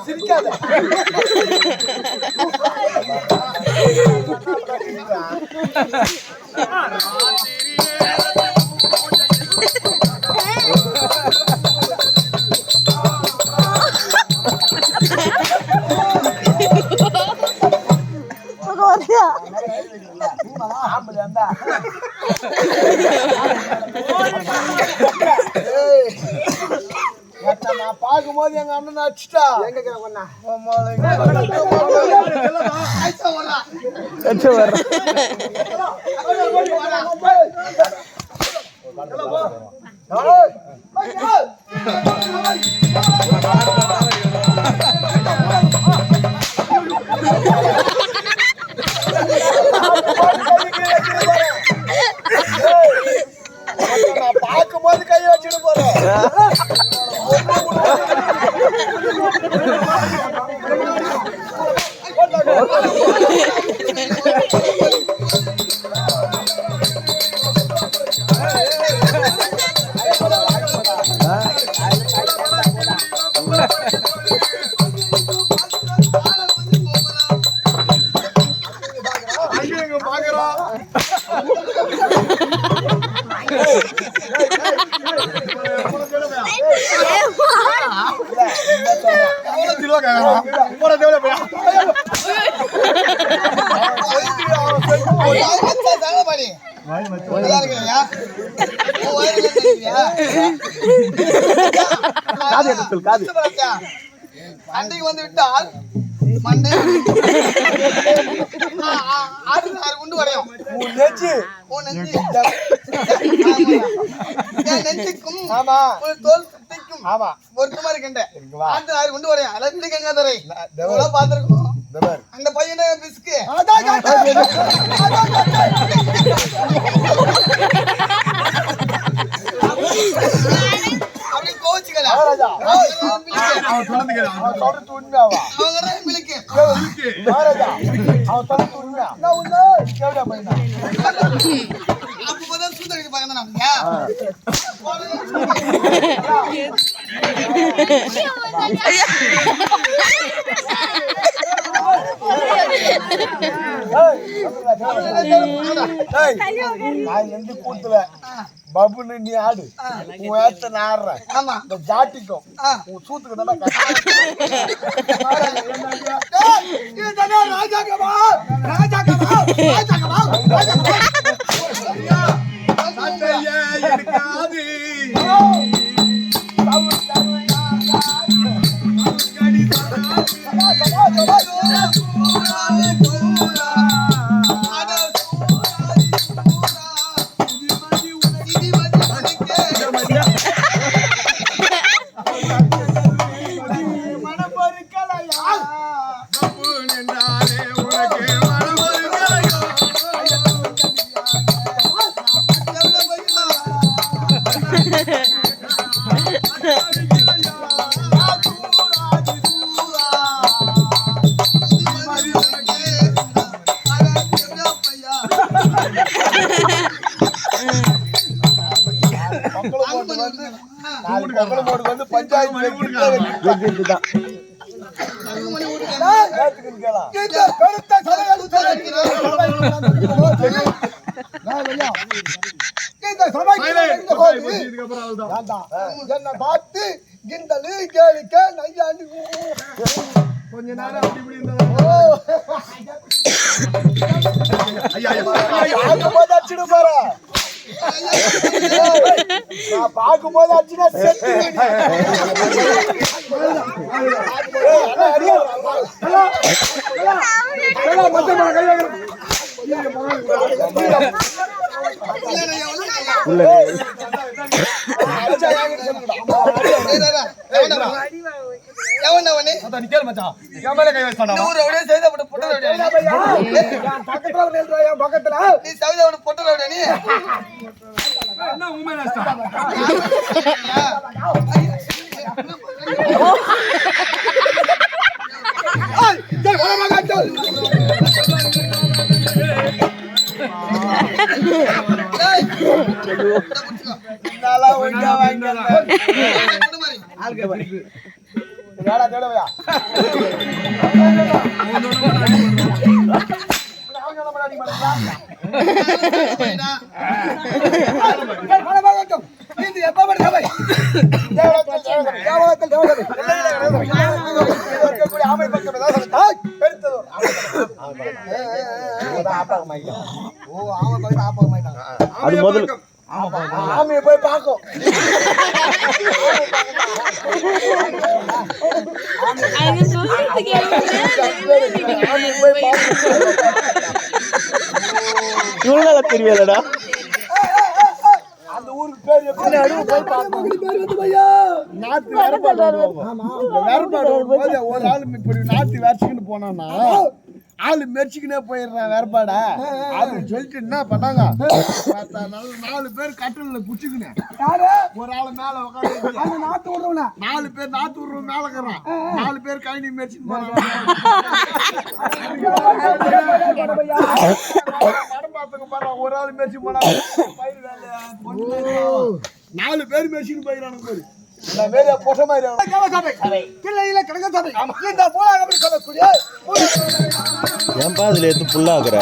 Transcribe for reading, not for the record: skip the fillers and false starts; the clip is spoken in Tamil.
சிரிக்காத நான் பார்க்கும் போது எங்க அண்ணன் அடிச்சுட்டா பார்க்கும் போது கையை வச்சுட்டு போறேன் அன்றைக்கு வந்து விட்டால் மண்டை 6 குண்டு வரையும் நெஞ்சுக்கும் தோல் சுத்திக்கும் பொருத்தமா இருக்கின்ற 6 குண்டு வரையும் அலப்பி கங்காதரை பார்த்திருக்கோம். அந்த பையனை பிஸ்கு அப்படி கோச்சுக்கல அப்பதான் சூத்தடிக்கு பாக்க கூத்துல பபுன்னு நீ ஆடு உன் ஏத்த நான் ஆடுறேன். ஆமா இந்த ஜாட்டிக்கும் உன் சூத்துக்கு தானே ராஜாக்கமா ராஜாக்கமா ராஜாக்கமா என்ன பார்த்து கிண்டலு கேளிக்க நையாண்டி கொஞ்ச நேரம் அடிச்சிடு பாரு. நான் பார்க்கும் போது அடிச்சுனா செத்து அது முதல்ல ஆமையை போய் பார்க்கும் இவனால தெரியலடா அந்த ஊருக்கு பேர் எப்படி நாட்டு வேறுபாடு வரும்போது ஒரு ஆளு இப்படி நாட்டு வேர்ச்சிக்கின்னு போனோம்னா ஆளு மெரிச்சிக்கினே போயிடுறான் வேறுபாட அப்படின்னு சொல்லிட்டு என்ன பண்ணாங்க 4 பேர் கட்டில குச்சிக்கினேன் ஒரு ஆளு மேல உட்காந்து நாத்து விடுறவன 4 பேர் நாத்து விடுறவன் மேல இருக்கிறான் 4 பேர் கழனி மெரிச்சின்னு போனாங்க ஒரு ஆளு மெரிச்சு போனாங்க 4 பேர் மெரிச்சின்னு போயிடறானுங்க பேரு ஏன்பா அதுல எடுத்து புல்லாக்குற